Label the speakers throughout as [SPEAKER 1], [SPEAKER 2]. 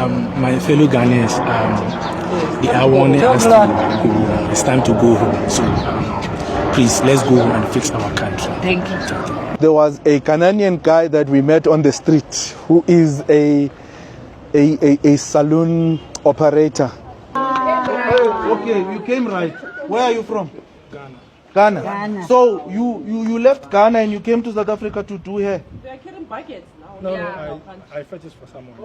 [SPEAKER 1] My fellow Ghanaians, the Awon has to go. It's time to go home. So please, let's go and fix our country.
[SPEAKER 2] Thank you.
[SPEAKER 3] There was a Ghanaian guy that we met on the street who is a saloon operator. Okay, you came right. Where are you from? Ghana. So you left Ghana and you came to South Africa to do hair?
[SPEAKER 4] They are carrying buckets now.
[SPEAKER 1] No, I purchased for someone.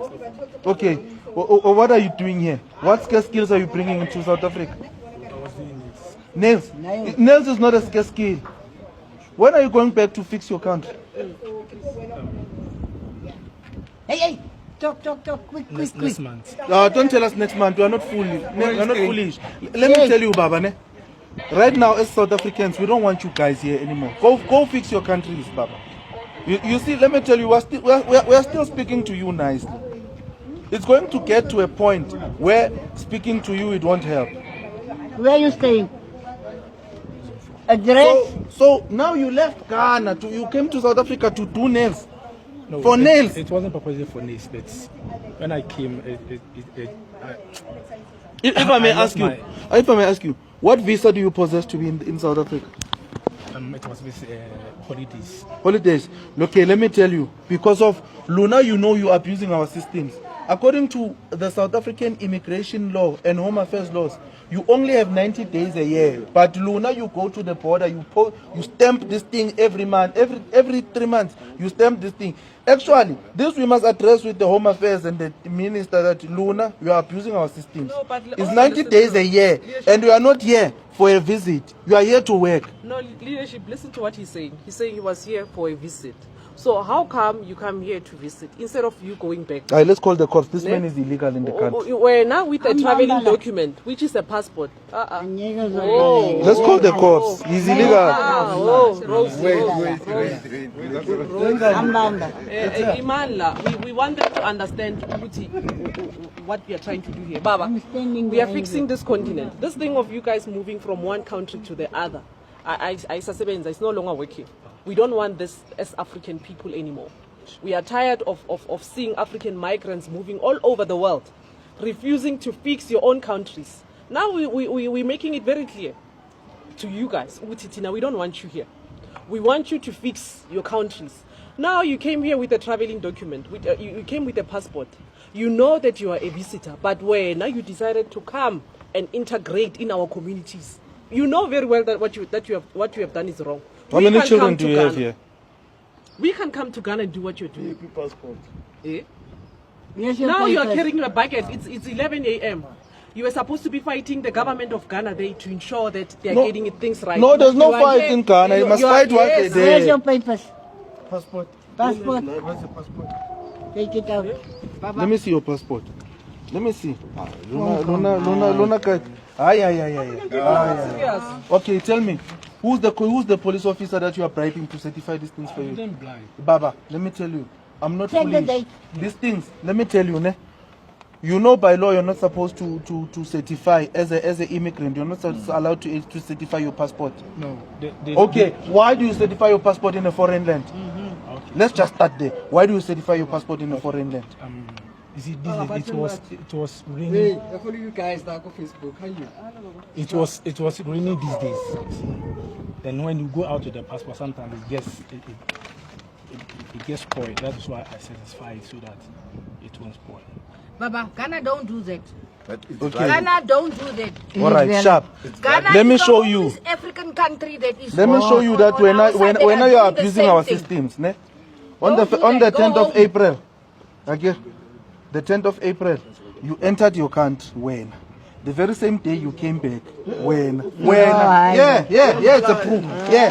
[SPEAKER 3] Okay. What are you doing here? What skills are you bringing into South Africa?
[SPEAKER 1] I was doing this.
[SPEAKER 3] Nails. Nails is not a scarce skill. When are you going back to fix your country?
[SPEAKER 2] Hey, talk, quick.
[SPEAKER 1] Next month.
[SPEAKER 3] Don't tell us next month. We are not foolish. We are not foolish. Let me tell you, Baba. Ne? Right now, as South Africans, we don't want you guys here anymore. Go fix your countries, Baba. You see, let me tell you, we are still speaking to you nicely. It's going to get to a point where speaking to you, it won't help.
[SPEAKER 2] Where are you staying? Address?
[SPEAKER 3] So now you left Ghana, you came to South Africa to do nails.
[SPEAKER 1] No,
[SPEAKER 3] for nails?
[SPEAKER 1] It wasn't proposed for nails, but when I came,
[SPEAKER 3] If I may ask you, what visa do you possess to be in South Africa?
[SPEAKER 1] It was with holidays.
[SPEAKER 3] Holidays. Okay, let me tell you. Because of Luna, you are abusing our systems. According to the South African immigration law and home affairs laws, you only have 90 days a year. But Luna, you go to the border, you stamp this thing every month, every 3 months, you stamp this thing. Actually, this we must address with the home affairs and the minister that Luna, you are abusing our systems.
[SPEAKER 4] No, but
[SPEAKER 3] it's 90 days a year, and you are not here for a visit. You are here to work.
[SPEAKER 4] No, leadership, listen to what he's saying. He's saying he was here for a visit. So how come you come here to visit instead of you going back?
[SPEAKER 3] Let's call the courts. This man is illegal in the country.
[SPEAKER 4] We're now with a traveling document, which is a passport.
[SPEAKER 3] Let's call the courts. He's illegal.
[SPEAKER 4] Imala, we want them to understand what we are trying to do here. Baba, we are fixing this continent. This thing of you guys moving from one country to the other, it's no longer working. We don't want this as African people anymore. We are tired of seeing African migrants moving all over the world, refusing to fix your own countries. Now we're making it very clear to you guys, Utitina, we don't want you here. We want you to fix your countries. Now you came here with a traveling document. You came with a passport. You know that you are a visitor, but now you decided to come and integrate in our communities. You know very well that what you have done is wrong.
[SPEAKER 3] How many children do you have here?
[SPEAKER 4] We can come to Ghana and do what you're doing.
[SPEAKER 3] Passport.
[SPEAKER 4] Eh? Now you are carrying a bucket. It's 11 a.m. You were supposed to be fighting the government of Ghana there to ensure that they are getting things right.
[SPEAKER 3] No, there's no fight in Ghana. You must fight what they do.
[SPEAKER 2] Where's your papers?
[SPEAKER 3] Passport.
[SPEAKER 2] Passport.
[SPEAKER 3] Where's your passport?
[SPEAKER 2] Take it out.
[SPEAKER 3] Let me see your passport. Let me see. Luna. Okay, tell me. Who's the police officer that you are bribing to certify these things for you? Baba, let me tell you, I'm not foolish. These things, let me tell you, ne? You know by law you're not supposed to certify as an immigrant. You're not allowed to certify your passport.
[SPEAKER 1] No.
[SPEAKER 3] Okay, why do you certify your passport in a foreign land?
[SPEAKER 1] Okay.
[SPEAKER 3] Let's just start there. Why do you certify your passport in a foreign land?
[SPEAKER 1] You see, it was raining.
[SPEAKER 5] I follow you guys now on Facebook. How you?
[SPEAKER 1] It was raining these days. Then when you go out with the passport, sometimes it gets spoiled. That's why I satisfy it so that it won't spoil.
[SPEAKER 6] Baba, Ghana don't do that.
[SPEAKER 3] Okay.
[SPEAKER 6] Ghana don't do that.
[SPEAKER 3] All right, sharp.
[SPEAKER 6] Ghana
[SPEAKER 3] Let me
[SPEAKER 6] is
[SPEAKER 3] show
[SPEAKER 6] the
[SPEAKER 3] you.
[SPEAKER 6] only African country that is.
[SPEAKER 3] Let me show you that when you are abusing our systems, ne? On the 10th of April, okay, the 10th of April, you entered your country when? The very same day you came back. When? Yeah, it's a proof. Yeah.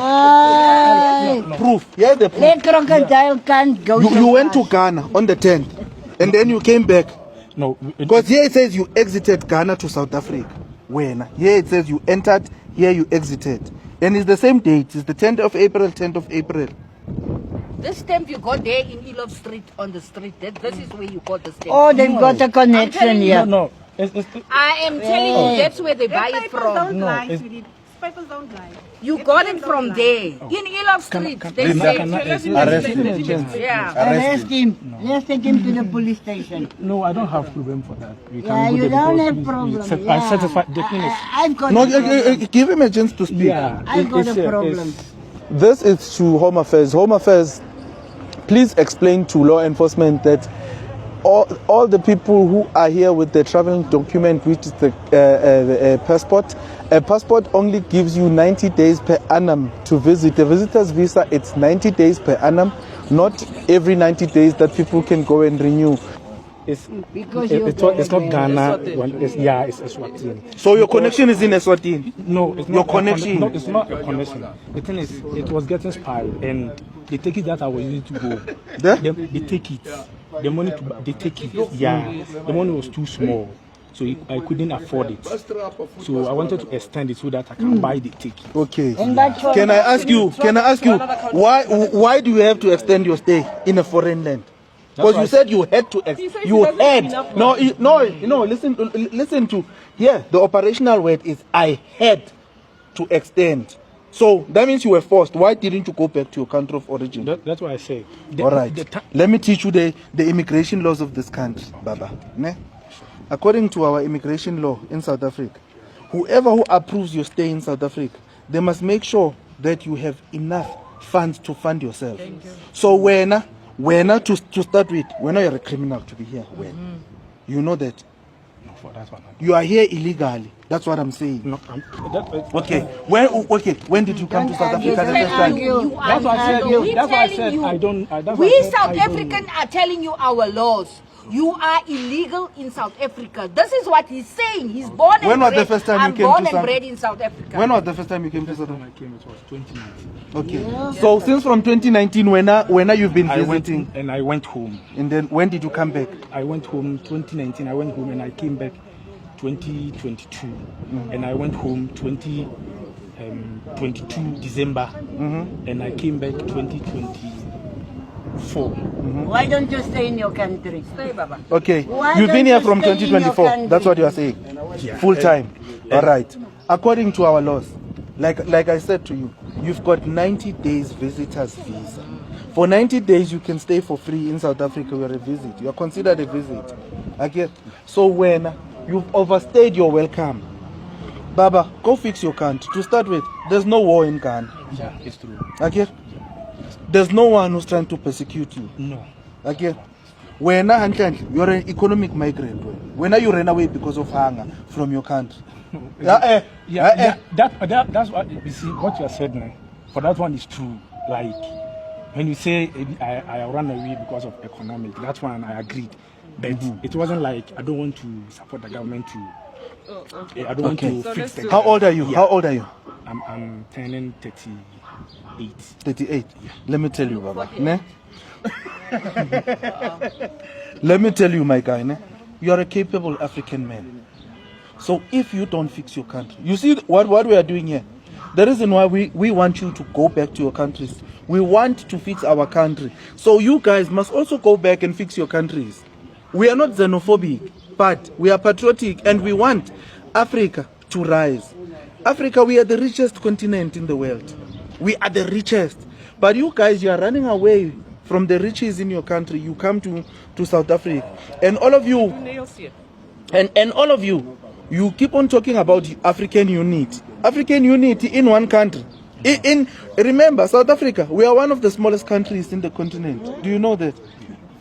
[SPEAKER 3] Proof. Yeah, the proof.
[SPEAKER 2] That crocodile can't go.
[SPEAKER 3] You went to Ghana on the 10th, and then you came back.
[SPEAKER 1] No.
[SPEAKER 3] Because here it says you exited Ghana to South Africa. When? Here it says you entered, here you exited. And it's the same date. It's the 10th of April, 10th of April.
[SPEAKER 6] This stamp you got there in Elof Street on the street. This is where you got the stamp.
[SPEAKER 2] Oh, they've got a connection here.
[SPEAKER 1] No.
[SPEAKER 6] I am telling you, that's where they buy it from.
[SPEAKER 1] No,
[SPEAKER 7] papers don't lie.
[SPEAKER 6] You got it from there. In Ilov Street. They say.
[SPEAKER 3] Arrest him.
[SPEAKER 6] Yeah.
[SPEAKER 2] Arrest him. Let's take him to the police station.
[SPEAKER 1] No, I don't have problem for that. We can
[SPEAKER 2] Yeah,
[SPEAKER 1] go
[SPEAKER 2] you
[SPEAKER 1] there
[SPEAKER 2] don't
[SPEAKER 1] because
[SPEAKER 2] have problem.
[SPEAKER 1] I
[SPEAKER 2] Yeah.
[SPEAKER 1] satisfy the thing is.
[SPEAKER 2] I've got
[SPEAKER 3] No,
[SPEAKER 2] a problem.
[SPEAKER 3] give him a chance to speak.
[SPEAKER 1] Yeah,
[SPEAKER 2] I've got
[SPEAKER 1] it's,
[SPEAKER 2] a problem.
[SPEAKER 1] it's-
[SPEAKER 3] This is to Home Affairs. Home Affairs, please explain to law enforcement that all the people who are here with the traveling document, which is the passport, a passport only gives you 90 days per annum to visit. The visitor's visa, it's 90 days per annum, not every 90 days that people can go and renew.
[SPEAKER 1] It's,
[SPEAKER 2] Because
[SPEAKER 1] it's not Ghana. It's Eswatini.
[SPEAKER 3] So your connection is in Eswatini?
[SPEAKER 1] No, it's not
[SPEAKER 3] Your
[SPEAKER 1] a
[SPEAKER 3] connection?
[SPEAKER 1] No, it's not a connection. The thing is, it was getting spied, and the ticket that I was using to go,
[SPEAKER 3] There?
[SPEAKER 1] they take it. The money they take it. Yeah, the money was too small, so I couldn't afford it. So I wanted to extend it so that I can buy the ticket.
[SPEAKER 3] Okay.
[SPEAKER 2] And that's what-
[SPEAKER 3] Can I ask you, why do you have to extend your stay in a foreign land? Because you said you had to,
[SPEAKER 4] says he
[SPEAKER 3] you
[SPEAKER 4] doesn't
[SPEAKER 3] had,
[SPEAKER 4] have enough
[SPEAKER 3] no, listen to, the operational word is I had to extend. So that means you were forced. Why didn't you go back to your country of origin?
[SPEAKER 1] That's what I say.
[SPEAKER 3] All right. Let me teach you the immigration laws of this country, Baba. Ne? According to our immigration law in South Africa, whoever who approves your stay in South Africa, they must make sure that you have enough funds to fund yourself. So when to start with, when you're a criminal to be here, you know that
[SPEAKER 1] No, for that one.
[SPEAKER 3] you are here illegally. That's what I'm saying.
[SPEAKER 1] No,
[SPEAKER 3] Okay. When did you come to South Africa the first time?
[SPEAKER 1] That's why I said.
[SPEAKER 6] We
[SPEAKER 1] That's why I
[SPEAKER 6] telling
[SPEAKER 1] said
[SPEAKER 6] you.
[SPEAKER 1] I don't. That's why
[SPEAKER 6] We
[SPEAKER 1] I said
[SPEAKER 6] South
[SPEAKER 1] I don't-
[SPEAKER 6] African are telling you our laws. You are illegal in South Africa. This is what he's saying. He's born and
[SPEAKER 3] When was
[SPEAKER 6] bred.
[SPEAKER 3] the first time you
[SPEAKER 6] I'm
[SPEAKER 3] came
[SPEAKER 6] born
[SPEAKER 3] to
[SPEAKER 6] and
[SPEAKER 3] South-
[SPEAKER 6] bred in South Africa.
[SPEAKER 3] When was the first time you came to South
[SPEAKER 1] When
[SPEAKER 3] Africa?
[SPEAKER 1] I came, it was 2019.
[SPEAKER 3] Okay. So since from 2019, when you've been
[SPEAKER 1] I went
[SPEAKER 3] visiting,
[SPEAKER 1] and I went home.
[SPEAKER 3] and then when did you come back?
[SPEAKER 1] I went home 2019. I went home and I came back 2022, and I went home 22 December, and I came back 2024.
[SPEAKER 2] Why don't you stay in your country?
[SPEAKER 6] Stay, Baba.
[SPEAKER 3] Okay.
[SPEAKER 2] Why
[SPEAKER 3] You've been
[SPEAKER 2] don't
[SPEAKER 3] here
[SPEAKER 2] you
[SPEAKER 3] from
[SPEAKER 2] stay in your
[SPEAKER 3] 2024.
[SPEAKER 2] country?
[SPEAKER 3] That's what you are saying. Full time. All right. According to our laws, like I said to you, you've got 90 days visitors visa. For 90 days, you can stay for free in South Africa. You're a visit. You're considered a visit. Okay. So when you've overstayed your welcome, Baba, go fix your country. To start with, there's no war in Ghana.
[SPEAKER 1] Yeah, it's true.
[SPEAKER 3] Okay. There's no one who's trying to persecute you.
[SPEAKER 1] No.
[SPEAKER 3] Okay. When you're an economic migrant. When you ran away because of hunger from your country.
[SPEAKER 1] That's what you see. What you have said now, for that one is true. Like when you say I ran away because of economic, that one I agreed. But it wasn't like I don't want to support the government to. I don't want to fix the.
[SPEAKER 3] How old are you?
[SPEAKER 1] Yeah.
[SPEAKER 3] How old are you?
[SPEAKER 1] I'm turning 38.
[SPEAKER 3] 38. Let me tell you, Baba. Ne? Let me tell you, my guy. Ne? You are a capable African man. So if you don't fix your country, you see what we are doing here. The reason why we want you to go back to your countries, we want to fix our country. So you guys must also go back and fix your countries. We are not xenophobic, but we are patriotic and we want Africa to rise. Africa, we are the richest continent in the world. We are the richest. But you guys, you are running away from the riches in your country. You come to South Africa. And all of you,
[SPEAKER 4] Nails here.
[SPEAKER 3] and all of you, you keep on talking about African unity. African unity in one country. Remember, South Africa, we are one of the smallest countries in the continent. Do you know that?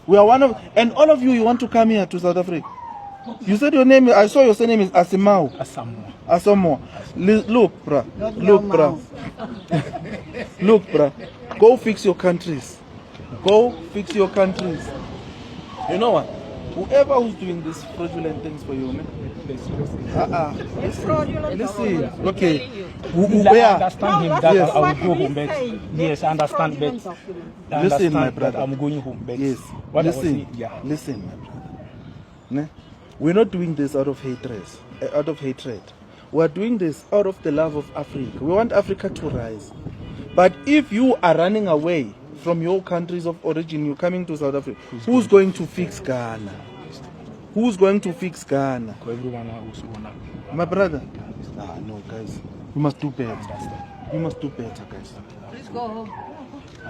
[SPEAKER 3] We are one of, and all of you want to come here to South Africa. You said your name, I saw your surname is Asimau. Asamoah. Look, bruh. Look, bruh. Look, bruh. Go fix your countries. Go fix your countries. You know what? Whoever who's doing these fraudulent things for you, man. Listen. Okay.
[SPEAKER 1] I understand him that
[SPEAKER 3] Yes.
[SPEAKER 1] I will go home, but yes, I understand, but I
[SPEAKER 3] Listen, my
[SPEAKER 1] understand
[SPEAKER 3] brother.
[SPEAKER 1] that I'm going home, but
[SPEAKER 3] Yes.
[SPEAKER 1] what I was
[SPEAKER 3] Listen.
[SPEAKER 1] saying, yeah.
[SPEAKER 3] Listen, my brother. Ne? We're not doing this out of hatred. We're doing this out of the love of Africa. We want Africa to rise. But if you are running away from your countries of origin, you're coming to South Africa, who's going to fix Ghana? Who's going to fix Ghana?
[SPEAKER 1] Everyone else wanna.
[SPEAKER 3] My brother. No, guys. You must do better. You must do better, guys.
[SPEAKER 2] Please go home.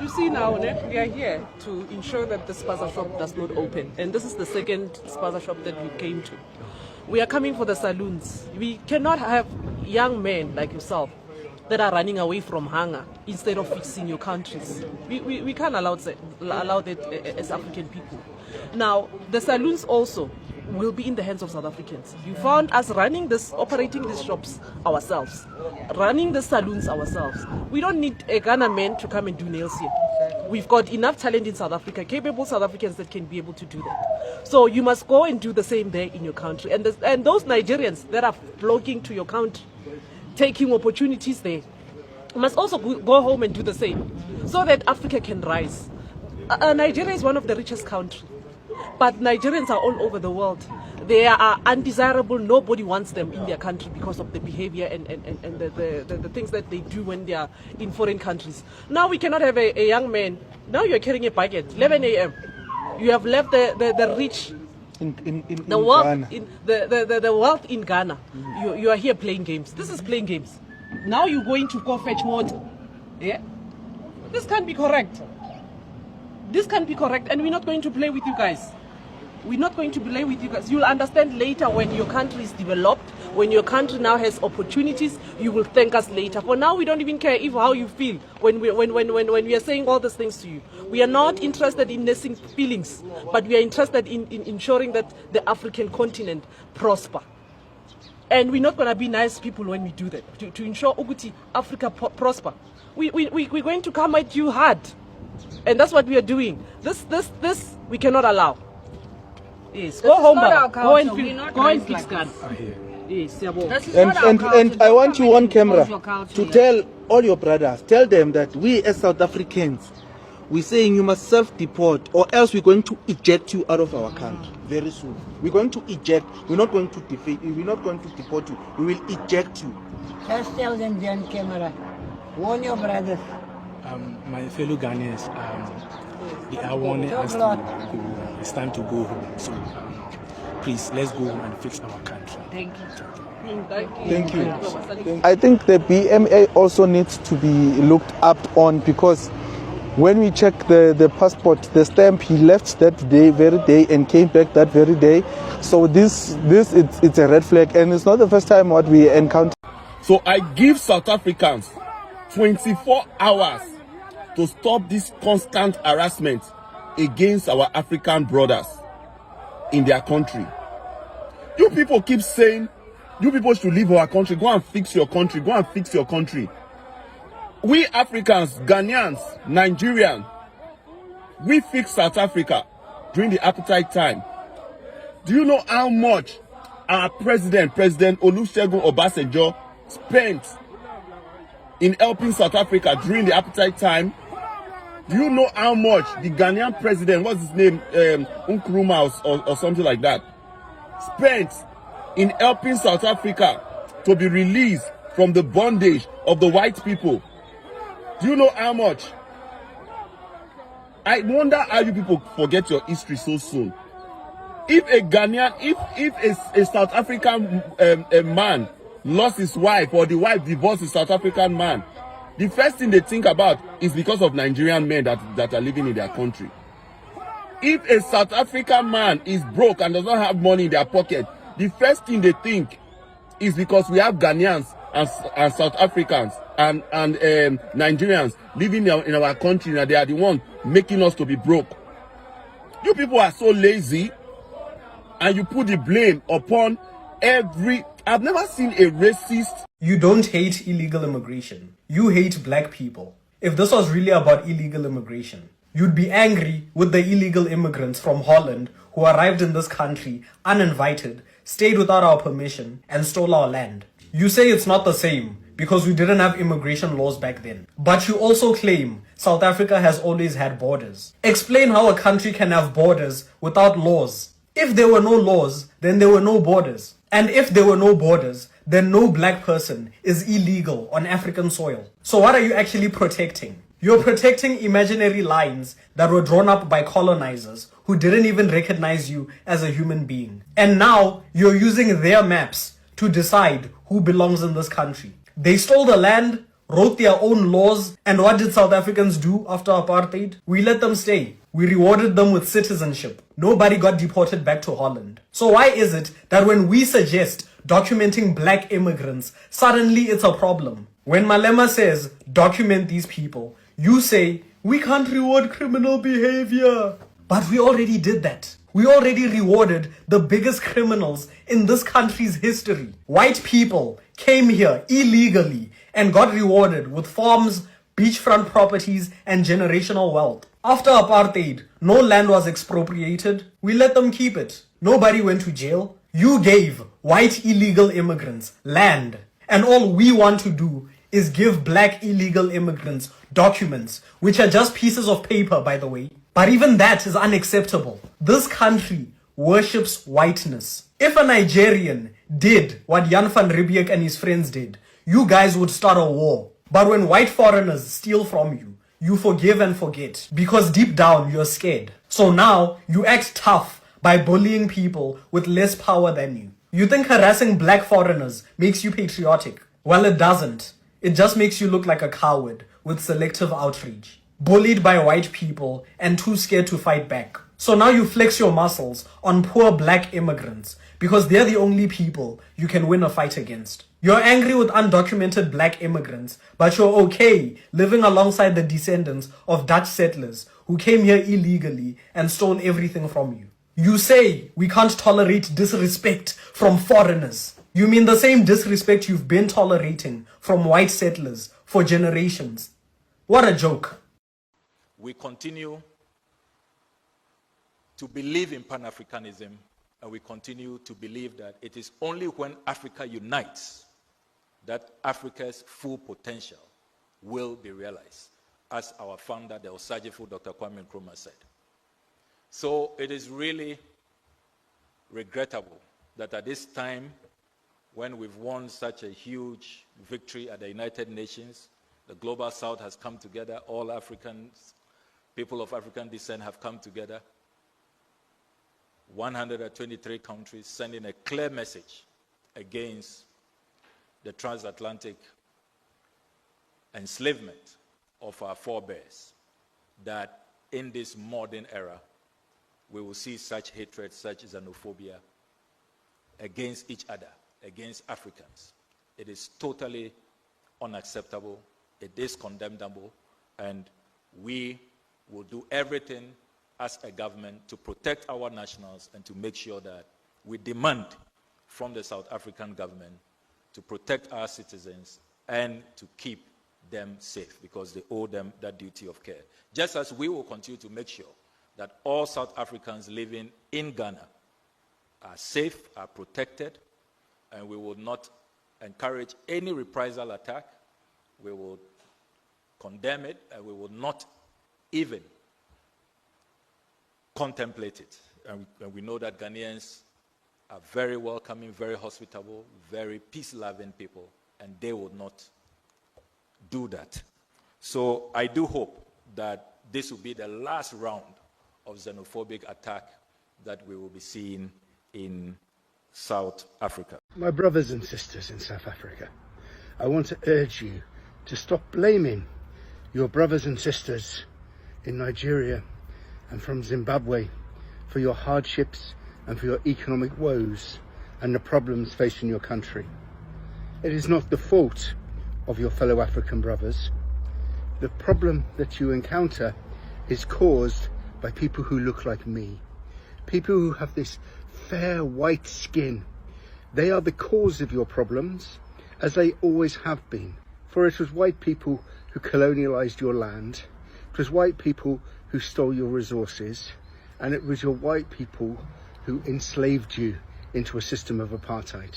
[SPEAKER 4] You see now, we are here to ensure that the spaza shop does not open. And this is the second spaza shop that we came to. We are coming for the saloons. We cannot have young men like yourself that are running away from hunger instead of fixing your countries. We can't allow that as African people. Now, the saloons also will be in the hands of South Africans. You found us operating these shops ourselves, running the saloons ourselves. We don't need a Ghana man to come and do nails here. We've got enough talent in South Africa, capable South Africans that can be able to do that. So you must go and do the same there in your country. And those Nigerians that are flocking to your country, taking opportunities there, must also go home and do the same so that Africa can rise. Nigeria is one of the richest countries. But Nigerians are all over the world. They are undesirable. Nobody wants them in their country because of the behavior and the things that they do when they are in foreign countries. Now we cannot have a young man. Now you're carrying a packet, 11 a.m. You have left the rich, the wealth in Ghana. You are here playing games. This is playing games. Now you're going to go fetch water. Yeah? This can't be correct. This can't be correct, and we're not going to play with you guys. We're not going to play with you guys. You'll understand later when your country is developed, when your country now has opportunities, you will thank us later. For now, we don't even care how you feel when we are saying all these things to you. We are not interested in nursing feelings, but we are interested in ensuring that the African continent prosper. And we're not going to be nice people when we do that. To ensure Africa prosper, we're going to come at you hard. And that's what we are doing. This we cannot allow. Yes, go home, go and fix Ghana. Yes,
[SPEAKER 3] and I want you on camera to tell all your brothers, tell them that we as South Africans, we're saying you must self-deport or else we're going to eject you out of our country very soon. We're going to eject. We're not going to defeat you. We're not going to deport you. We will eject you.
[SPEAKER 2] Just tell them on camera. Warn your brothers.
[SPEAKER 1] My fellow Ghanaians, the Awon has to go. It's time to go home. So please, let's go home and fix our country.
[SPEAKER 2] Thank you.
[SPEAKER 3] Thank you. I think the BMA also needs to be looked up on, because when we check the passport, the stamp, he left that very day and came back that very day. So it's a red flag, and it's not the first time what we encounter.
[SPEAKER 7] So I give South Africans 24 hours to stop this constant harassment against our African brothers in their country. You people keep saying, you people should leave our country, go and fix your country, go and fix your country. We Africans, Ghanaians, Nigerians, we fixed South Africa during the apartheid time. Do you know how much our President Olusegun Obasanjo, spent in helping South Africa during the apartheid time? Do you know how much the Ghanaian president, what's his name, Nkrumah or something like that, spent in helping South Africa to be released from the bondage of the white people? Do you know how much? I wonder how you people forget your history so soon. If a Ghanaian, if a South African a man lost his wife, or the wife divorced a South African man, the first thing they think about is because of Nigerian men that are living in their country. If a South African man is broke and does not have money in their pocket, the first thing they think is because we have Ghanaians and South Africans and Nigerians living in our country, and they are the ones making us to be broke. You people are so lazy, and you put the blame upon every... I've never seen a racist...
[SPEAKER 8] You don't hate illegal immigration. You hate black people. If this was really about illegal immigration, you'd be angry with the illegal immigrants from Holland who arrived in this country uninvited, stayed without our permission, and stole our land. You say it's not the same because we didn't have immigration laws back then. But you also claim South Africa has always had borders. Explain how a country can have borders without laws. If there were no laws, then there were no borders. And if there were no borders, then no black person is illegal on African soil. So what are you actually protecting? You're protecting imaginary lines that were drawn up by colonizers who didn't even recognize you as a human being. And now you're using their maps to decide who belongs in this country. They stole the land, wrote their own laws, and what did South Africans do after apartheid? We let them stay. We rewarded them with citizenship. Nobody got deported back to Holland. So why is it that when we suggest documenting black immigrants, suddenly it's a problem? When Malema says, document these people, you say, we can't reward criminal behavior. But we already did that. We already rewarded the biggest criminals in this country's history. White people came here illegally and got rewarded with farms, beachfront properties, and generational wealth. After apartheid, no land was expropriated. We let them keep it. Nobody went to jail. You gave white illegal immigrants land. And all we want to do is give black illegal immigrants documents, which are just pieces of paper, by the way. But even that is unacceptable. This country worships whiteness. If a Nigerian did what Jan van Riebeeck and his friends did, you guys would start a war. But when white foreigners steal from you, you forgive and forget because deep down you're scared. So now you act tough by bullying people with less power than you. You think harassing black foreigners makes you patriotic? Well, it doesn't. It just makes you look like a coward with selective outrage. Bullied by white people and too scared to fight back. So now you flex your muscles on poor black immigrants because they're the only people you can win a fight against. You're angry with undocumented black immigrants, but you're okay living alongside the descendants of Dutch settlers who came here illegally and stole everything from you. You say we can't tolerate disrespect from foreigners. You mean the same disrespect you've been tolerating from white settlers for generations. What a joke.
[SPEAKER 9] We continue to believe in Pan-Africanism, and we continue to believe that it is only when Africa unites that Africa's full potential will be realized, as our founder, the Osagefo Dr. Kwame Nkrumah, said. So it is really regrettable that at this time, when we've won such a huge victory at the United Nations, the Global South has come together, all Africans, people of African descent have come together, 123 countries sending a clear message against the transatlantic enslavement of our forebears, that in this modern era, we will see such hatred, such xenophobia against each other, against Africans. It is totally unacceptable. It is condemnable, and we will do everything as a government to protect our nationals and to make sure that we demand from the South African government to protect our citizens and to keep them safe, because they owe them that duty of care. Just as we will continue to make sure that all South Africans living in Ghana are safe, are protected, and we will not encourage any reprisal attack. We will condemn it, and we will not even contemplate it. And we know that Ghanaians are very welcoming, very hospitable, very peace-loving people, and they will not do that. So I do hope that this will be the last round of xenophobic attack that we will be seeing in South Africa.
[SPEAKER 10] My brothers and sisters in South Africa, I want to urge you to stop blaming your brothers and sisters in Nigeria and from Zimbabwe for your hardships and for your economic woes and the problems facing your country. It is not the fault of your fellow African brothers. The problem that you encounter is caused by people who look like me, people who have this fair white skin. They are the cause of your problems, as they always have been. For it was white people who colonialized your land, it was white people who stole your resources, and it was your white people who enslaved you into a system of apartheid.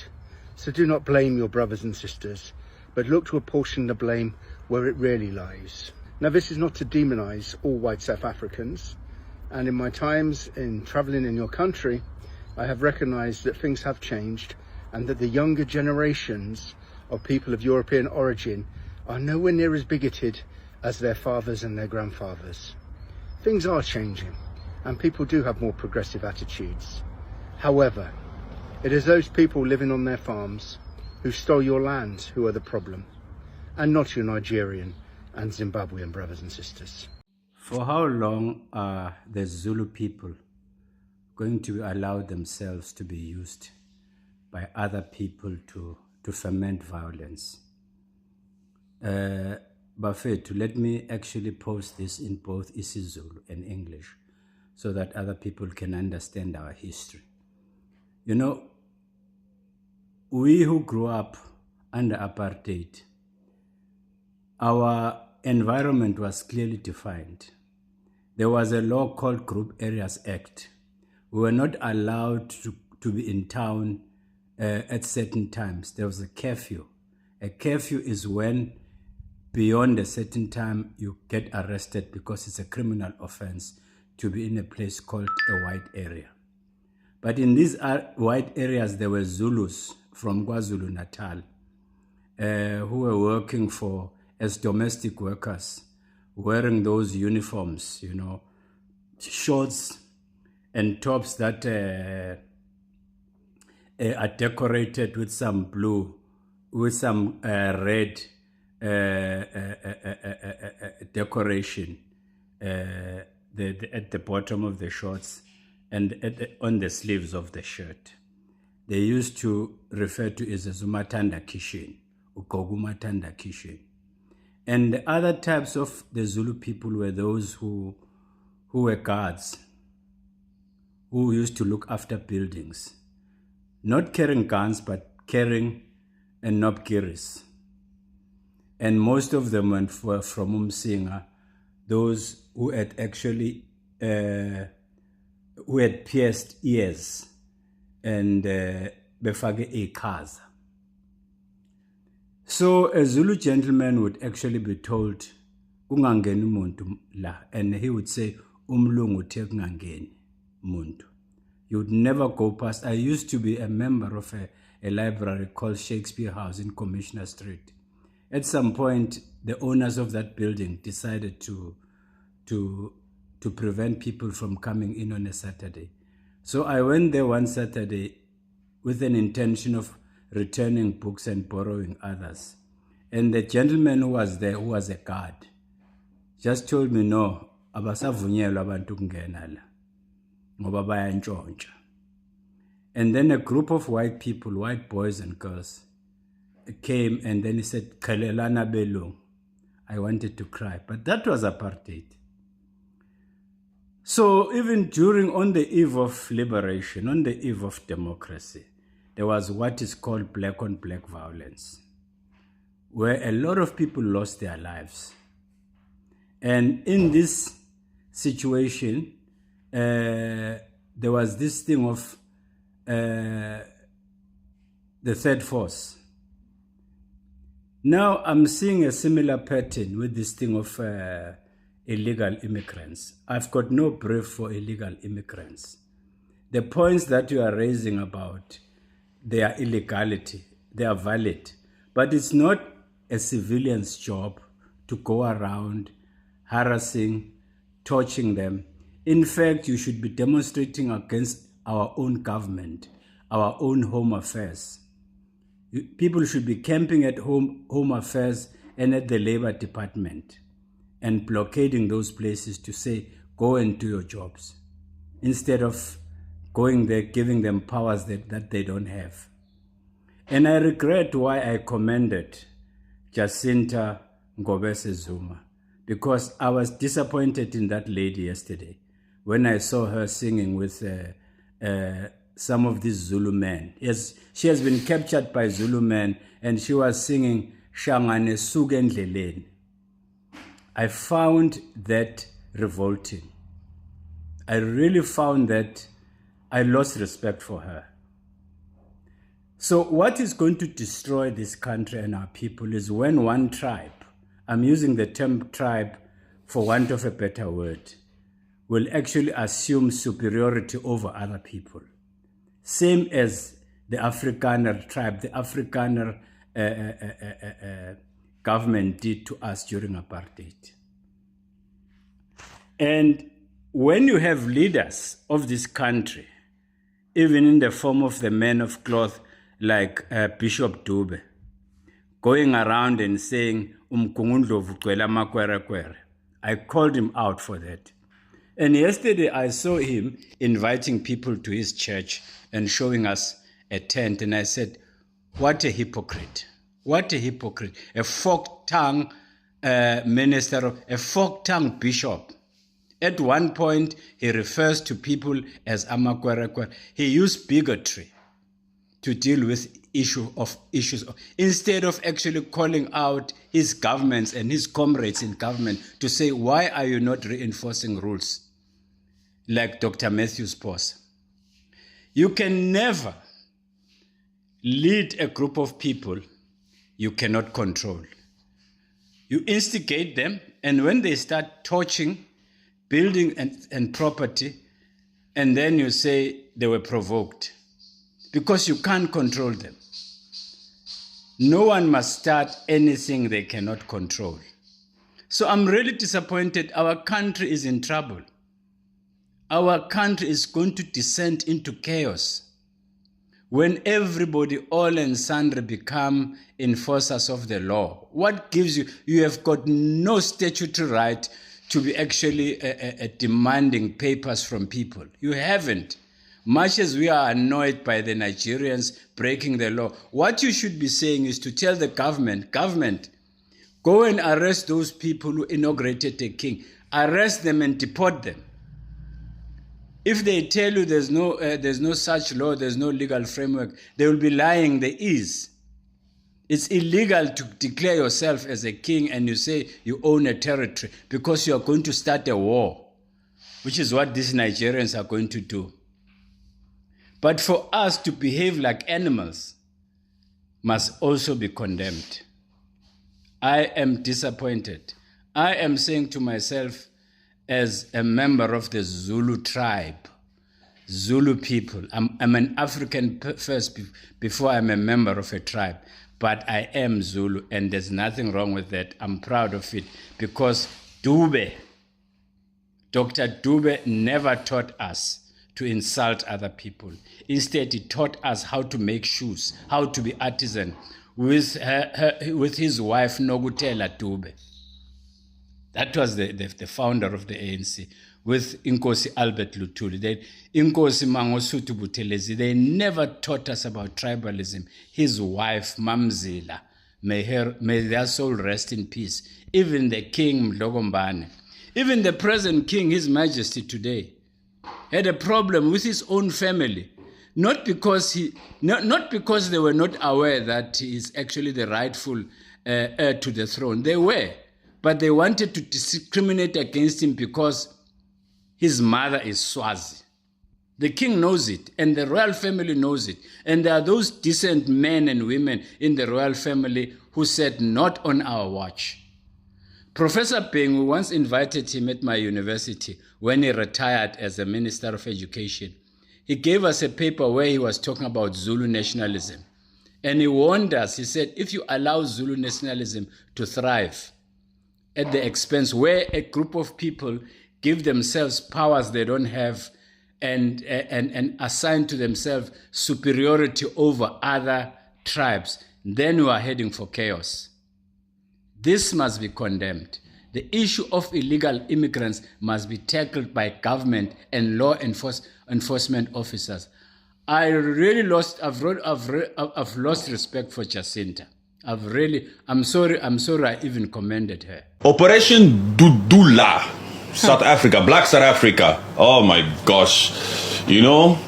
[SPEAKER 10] So do not blame your brothers and sisters, but look to apportion the blame where it really lies. Now, this is not to demonize all white South Africans, and in my times in traveling in your country, I have recognized that things have changed and that the younger generations of people of European origin are nowhere near as bigoted as their fathers and their grandfathers. Things are changing and people do have more progressive attitudes. However, it is those people living on their farms, who stole your land who are the problem, and not your Nigerian and Zimbabwean brothers and sisters.
[SPEAKER 11] For how long are the Zulu people going to allow themselves to be used by other people to foment violence? Bafethu, let me actually post this in both isiZulu and English so that other people can understand our history. You know, we who grew up under apartheid, our environment was clearly defined. There was a law called Group Areas Act. We were not allowed to be in town at certain times. There was a curfew. A curfew is when beyond a certain time you get arrested because it's a criminal offense to be in a place called a white area. But in these white areas, there were Zulus from KwaZulu-Natal who were working as domestic workers, wearing those uniforms, you know, shorts and tops that are decorated with some blue, with some red decoration at the bottom of the shorts and on the sleeves of the shirt. They used to refer to it as Umatanda Kishin, Ukogumatanda Kishin. And the other types of the Zulu people were those who were guards, who used to look after buildings, not carrying guns, but carrying nobgiris. And most of them were from Umsinga, those who had actually, who had pierced ears and befage ikaza. So a Zulu gentleman would actually be told, ungangeni umuntu la, and he would say, umlungu the kungangeni muntu. You would never go past. I used to be a member of a library called Shakespeare House in Commissioner Street. At some point, the owners of that building decided to prevent people from coming in on a Saturday. So I went there one Saturday with an intention of returning books and borrowing others. And the gentleman who was there, who was a guard, just told me, no, abasavunyelwa abantu kungena la, ngoba bayantshontsha. And then a group of white people, white boys and girls, came and then he said, Khalelana belung. I wanted to cry, but that was apartheid. So even on the eve of liberation, on the eve of democracy, there was what is called black on black violence, where a lot of people lost their lives. And in this situation, there was this thing of the third force. Now I'm seeing a similar pattern with this thing of illegal immigrants. I've got no brief for illegal immigrants. The points that you are raising about their illegality, they are valid, but it's not a civilian's job to go around harassing, torching them. In fact, you should be demonstrating against our own government, our own home affairs. People should be camping at home affairs and at the labor department and blockading those places to say, go and do your jobs, instead of going there, giving them powers that they don't have. And I regret why I commended Jacinta Ngobese Zuma, because I was disappointed in that lady yesterday when I saw her singing with some of these Zulu men. Yes, she has been captured by Zulu men, and she was singing Shangane Sugendleleni. I found that revolting. I really found that I lost respect for her. So what is going to destroy this country and our people is when one tribe, I'm using the term tribe for want of a better word, will actually assume superiority over other people. Same as the Afrikaner tribe, the Afrikaner government did to us during apartheid. And when you have leaders of this country, even in the form of the men of cloth like Bishop Dube, going around and saying, I called him out for that. And yesterday I saw him inviting people to his church and showing us a tent. And I said, what a hypocrite. What a hypocrite. A fork-tongued minister, a fork-tongued bishop. At one point, he refers to people as amakwerekwe. He used bigotry to deal with issues instead of actually calling out his governments and his comrades in government to say, why are you not reinforcing rules? Like Dr. Matthew's boss. You can never lead a group of people you cannot control. You instigate them, and when they start torching building and property, and then you say they were provoked, because you can't control them. No one must start anything they cannot control. So I'm really disappointed. Our country is in trouble. Our country is going to descend into chaos when everybody, all and sundry, become enforcers of the law. What gives you? You have got no statutory right to be actually demanding papers from people. You haven't. Much as we are annoyed by the Nigerians breaking the law, what you should be saying is to tell the government, go and arrest those people who inaugurated the king. Arrest them and deport them. If they tell you there's no such law, there's no legal framework, they will be lying. There is. It's illegal to declare yourself as a king and you say you own a territory because you are going to start a war, which is what these Nigerians are going to do. But for us to behave like animals must also be condemned. I am disappointed. I am saying to myself, as a member of the Zulu tribe, Zulu people, I'm an African first before I'm a member of a tribe, but I am Zulu, and there's nothing wrong with that. I'm proud of it because Dube, Dr. Dube never taught us to insult other people. Instead, he taught us how to make shoes, how to be artisan with his wife, Nogutela Dube. That was the founder of the ANC, with Inkosi Albert Luthuli. Inkosi Mangosuthu Buthelezi, they never taught us about tribalism. His wife, Mamzila, may their soul rest in peace. Even the king, Mdlogombane, even the present king, His Majesty today, had a problem with his own family. Not because they were not aware that he is actually the rightful heir to the throne. They were. But they wanted to discriminate against him because his mother is Swazi. The king knows it, and the royal family knows it. And there are those decent men and women in the royal family who said, not on our watch. Professor Peng, we once invited him at my university when he retired as a Minister of Education. He gave us a paper where he was talking about Zulu nationalism. And he warned us, he said, if you allow Zulu nationalism to thrive, at the expense where a group of people give themselves powers they don't have and assign to themselves superiority over other tribes, then we are heading for chaos. This must be condemned. The issue of illegal immigrants must be tackled by government and law enforcement officers. I've lost respect for Jacinta. I'm sorry I even commended her.
[SPEAKER 12] Operation Dudula, South Africa, Black South Africa. Oh my gosh. You know,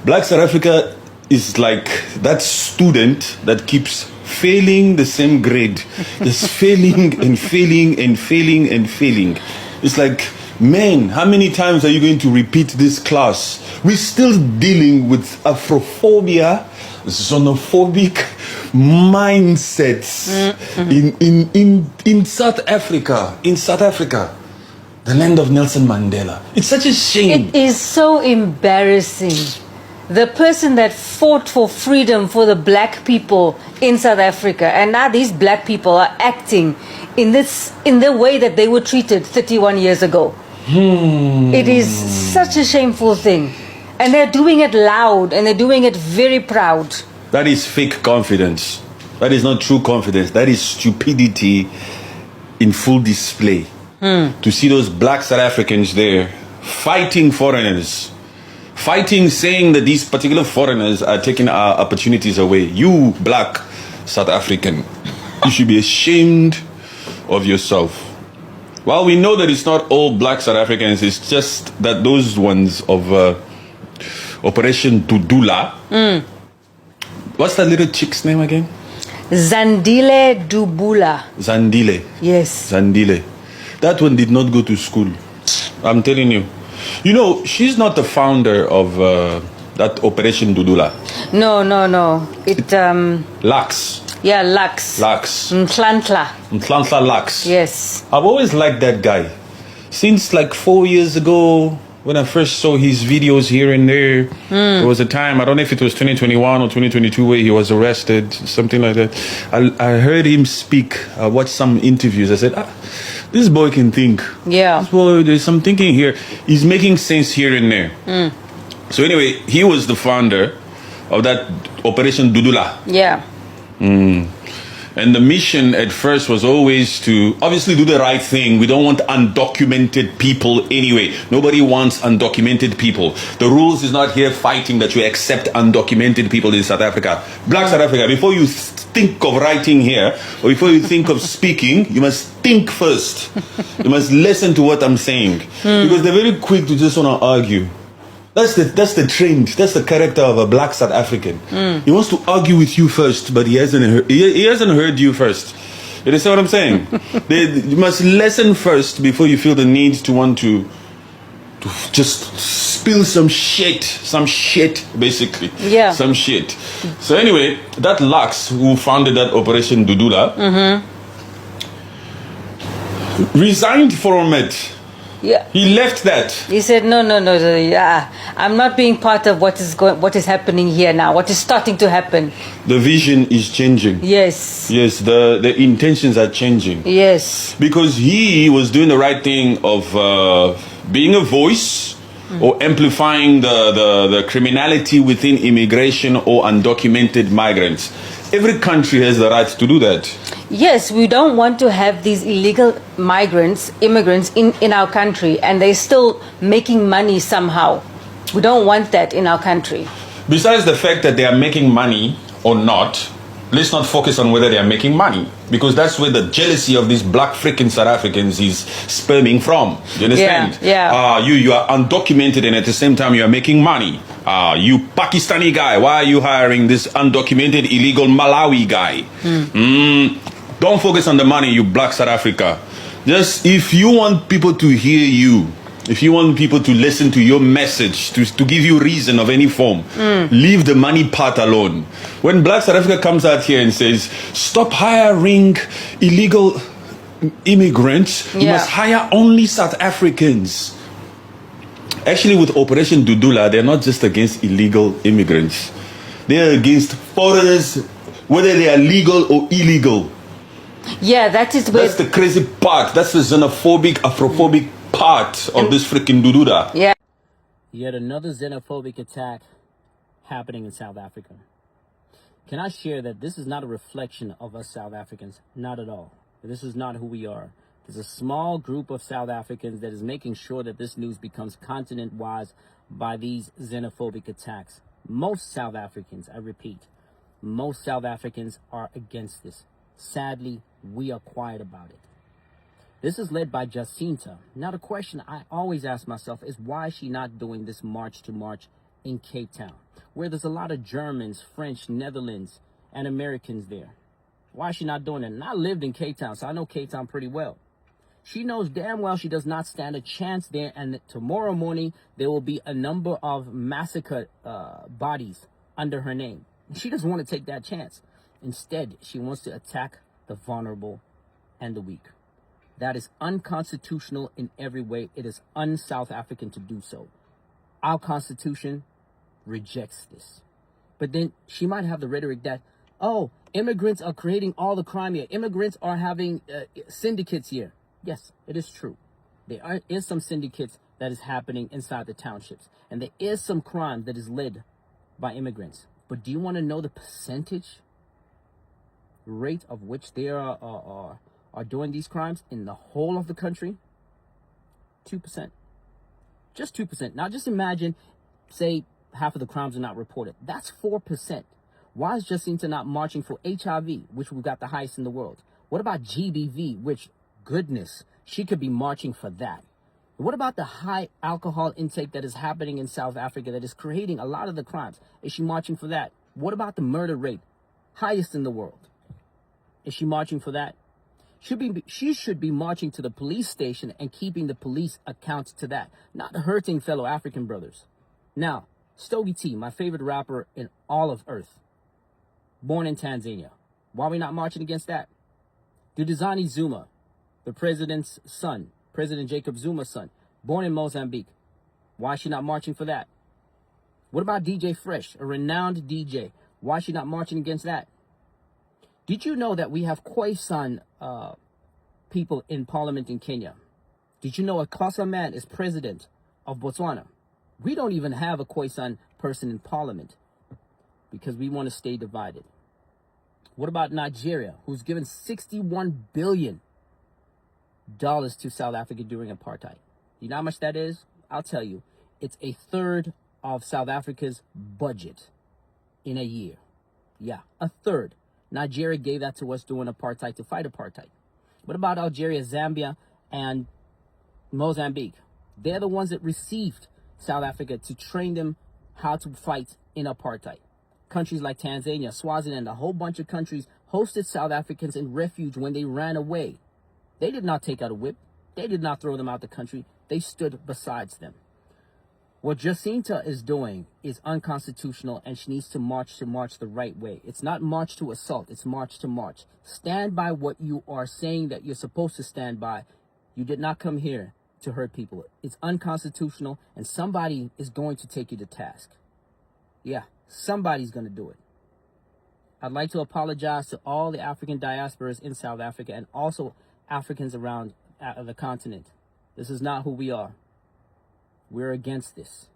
[SPEAKER 12] Black South Africa is like that student that keeps failing the same grade. Just failing and failing and failing and failing. It's like, man, how many times are you going to repeat this class? We're still dealing with Afrophobia, xenophobic mindsets in South Africa. In South Africa, the land of Nelson Mandela. It's such a shame.
[SPEAKER 13] It is so embarrassing. The person that fought for freedom for the black people in South Africa, and now these black people are acting in the way that they were treated 31 years ago. It is such a shameful thing. And they're doing it loud, and they're doing it very proud.
[SPEAKER 12] That is fake confidence. That is not true confidence. That is stupidity in full display. To see those black South Africans there fighting foreigners, fighting, saying that these particular foreigners are taking our opportunities away. You, black South African, you should be ashamed of yourself. While we know that it's not all black South Africans, it's just that those ones of Operation Dudula. What's that little chick's name again?
[SPEAKER 13] Zandile Dubula.
[SPEAKER 12] Zandile.
[SPEAKER 13] Yes.
[SPEAKER 12] Zandile. That one did not go to school. I'm telling you. You know, she's not the founder of that Operation Dudula.
[SPEAKER 13] No.
[SPEAKER 12] Lux.
[SPEAKER 13] Yeah, Lux.
[SPEAKER 12] Lux.
[SPEAKER 13] Mtlantla.
[SPEAKER 12] Lux.
[SPEAKER 13] Yes.
[SPEAKER 12] I've always liked that guy. Since like 4 years ago, when I first saw his videos here and there, there was a time, I don't know if it was 2021 or 2022, where he was arrested, something like that. I heard him speak. I watched some interviews. I said, this boy can think.
[SPEAKER 13] Yeah.
[SPEAKER 12] This boy, there's some thinking here. He's making sense here and there. So anyway, he was the founder of that Operation Dudula.
[SPEAKER 13] Yeah.
[SPEAKER 12] And the mission at first was always to obviously do the right thing. We don't want undocumented people anyway. Nobody wants undocumented people. The rules is not here fighting that you accept undocumented people in South Africa. Black South Africa, before you think of writing here, or before you think of speaking, you must think first. You must listen to what I'm saying. Because they're very quick to just want to argue. That's the trend. That's the character of a black South African. He wants to argue with you first, but he hasn't heard you first. You understand what I'm saying? You must listen first before you feel the need to want to just spill some shit, basically.
[SPEAKER 13] Yeah.
[SPEAKER 12] Some shit. So anyway, that Lux, who founded that Operation Dudula, resigned from it.
[SPEAKER 13] Yeah.
[SPEAKER 12] He left that.
[SPEAKER 13] He said, no. I'm not being part of what is happening here now. What is starting to happen?
[SPEAKER 12] The vision is changing.
[SPEAKER 13] Yes.
[SPEAKER 12] Yes, the intentions are changing.
[SPEAKER 13] Yes.
[SPEAKER 12] Because he was doing the right thing of being a voice or amplifying the criminality within immigration or undocumented migrants. Every country has the right to do that.
[SPEAKER 13] Yes, we don't want to have these illegal immigrants in our country, and they're still making money somehow. We don't want that in our country.
[SPEAKER 12] Besides the fact that they are making money or not, let's not focus on whether they are making money, because that's where the jealousy of these black freaking South Africans is sperming from. You understand?
[SPEAKER 13] Yeah.
[SPEAKER 12] You are undocumented, and at the same time you are making money. You Pakistani guy, why are you hiring this undocumented illegal Malawi guy? Don't focus on the money, you black South Africa. Just if you want people to hear you, if you want people to listen to your message, to give you reason of any form, leave the money part alone. When black South Africa comes out here and says, stop hiring illegal immigrants, you must hire only South Africans. Actually, with Operation Dudula, they're not just against illegal immigrants. They're against foreigners, whether they are legal or illegal.
[SPEAKER 13] Yeah, that's
[SPEAKER 12] the crazy part. That's the xenophobic, Afrophobic part of this freaking Dudula.
[SPEAKER 13] Yeah.
[SPEAKER 14] Yet another xenophobic attack happening in South Africa. Can I share that this is not a reflection of us South Africans? Not at all. This is not who we are. There's a small group of South Africans that is making sure that this news becomes continent-wise by these xenophobic attacks. Most South Africans, I repeat, most South Africans are against this. Sadly, we are quiet about it. This is led by Jacinta. Now, the question I always ask myself is, why is she not doing this march to march in Cape Town, where there's a lot of Germans, French, Netherlands, and Americans there? Why is she not doing it? And I lived in Cape Town, so I know Cape Town pretty well. She knows damn well she does not stand a chance there, and that tomorrow morning there will be a number of massacred bodies under her name. She doesn't want to take that chance. Instead, she wants to attack the vulnerable and the weak. That is unconstitutional in every way. It is un-South African to do so. Our Constitution rejects this. But then she might have the rhetoric that, oh, immigrants are creating all the crime here. Immigrants are having syndicates here. Yes, it is true. There is some syndicates that is happening inside the townships. And there is some crime that is led by immigrants. But do you want to know the percentage rate of which they are doing these crimes in the whole of the country? 2%. Just 2%. Now just imagine, say, half of the crimes are not reported. That's 4%. Why is Jacinta not marching for HIV, which we've got the highest in the world? What about GBV, which, goodness, she could be marching for that? What about the high alcohol intake that is happening in South Africa that is creating a lot of the crimes? Is she marching for that? What about the murder rate, highest in the world? Is she marching for that? She should be marching to the police station and keeping the police account to that, not hurting fellow African brothers. Now, Stogie T, my favorite rapper in all of Earth, born in Tanzania. Why are we not marching against that? Duduzane Zuma, the president's son, President Jacob Zuma's son, born in Mozambique. Why is she not marching for that? What about DJ Fresh, a renowned DJ? Why is she not marching against that? Did you know that we have Khoisan people in parliament in Kenya? Did you know a Xhosa man is president of Botswana? We don't even have a Khoisan person in parliament because we want to stay divided. What about Nigeria, who's given $61 billion to South Africa during apartheid? You know how much that is? I'll tell you. It's a third of South Africa's budget in a year. Yeah, a third. Nigeria gave that to us during apartheid to fight apartheid. What about Algeria, Zambia, and Mozambique? They're the ones that received South Africa to train them how to fight in apartheid. Countries like Tanzania, Swaziland, a whole bunch of countries hosted South Africans in refuge when they ran away. They did not take out a whip. They did not throw them out the country. They stood beside them. What Jacinta is doing is unconstitutional, and she needs to march the right way. It's not march to assault. It's march to march. Stand by what you are saying that you're supposed to stand by. You did not come here to hurt people. It's unconstitutional, and somebody is going to take you to task. Yeah, somebody's going to do it. I'd like to apologize to all the African diasporas in South Africa and also Africans around the continent. This is not who we are. We're against this.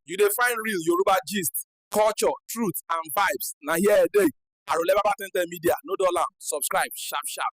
[SPEAKER 15] You dey find real Yoruba gist, culture, truth, and vibes. Now here a day. Arole Baba Media, no dollar. Subscribe, sharp, sharp.